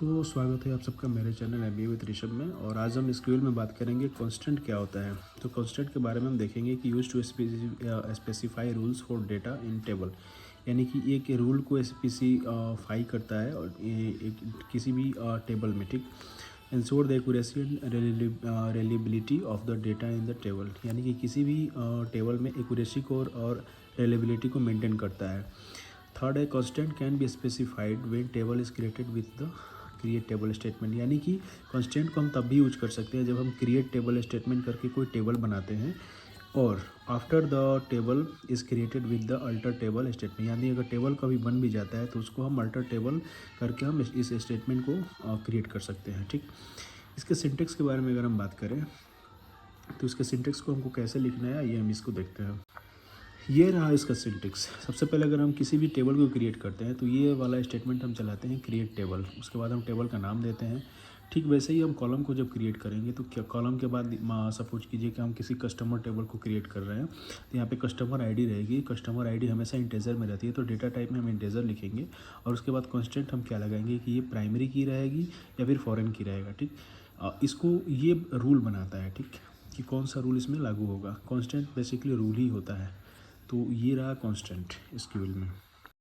तो स्वागत है आप सबका मेरे चैनल एमबीए विद ऋषभ में। और आज हम एसक्यूएल में बात करेंगे कांस्टेंट क्या होता है। तो कांस्टेंट के बारे में हम देखेंगे कि use to specify rules for data in table, यानी कि एक रूल को स्पेसिफाई करता है और किसी भी टेबल में, ठीक। Ensure the accuracy and reliability of the data in the table, यानी कि किसी भी टेबल में एक्यूरेसी को और रिलायबिलिटी को मेंटेन करता है। थर्ड है constant can be specified when table is created with the create table statement, यानी कि कांस्टेंट को हम तब भी यूज कर सकते हैं जब हम क्रिएट टेबल स्टेटमेंट करके कोई टेबल बनाते हैं और after the table is created with the alter table statement, यानी अगर टेबल कभी बन भी जाता है तो उसको हम अल्टर टेबल करके हम इस स्टेटमेंट को क्रिएट कर सकते हैं, ठीक। इसके सिंटेक्स के बारे में अगर हम बात करें तो इसके सिंटेक्स को हमको कैसे लिखना है ये हम इसको देखते हैं। ये रहा इसका सिंटेक्स। सबसे पहले अगर हम किसी भी टेबल को क्रिएट करते हैं तो ये वाला स्टेटमेंट हम चलाते हैं क्रिएट टेबल, उसके बाद हम टेबल का नाम देते हैं। ठीक वैसे ही हम कॉलम को जब क्रिएट करेंगे तो क्या कॉलम के बाद सपोज कीजिए कि हम किसी कस्टमर टेबल को क्रिएट कर रहे हैं तो यहाँ पे कस्टमर आईडी रहेगी। कस्टमर आईडी हमेशा इंटेजर में रहती है तो डेटा टाइप में हम इंटेजर लिखेंगे और उसके बाद कांस्टेंट हम क्या लगाएंगे कि ये प्राइमरी की रहेगी या फिर फॉरेन की रहेगा, ठीक। इसको ये रूल बनाता है, ठीक, कि कौन सा रूल इसमें लागू होगा। कांस्टेंट बेसिकली रूल ही होता है। तो ये रहा कांस्टेंट एसक्यूएल में।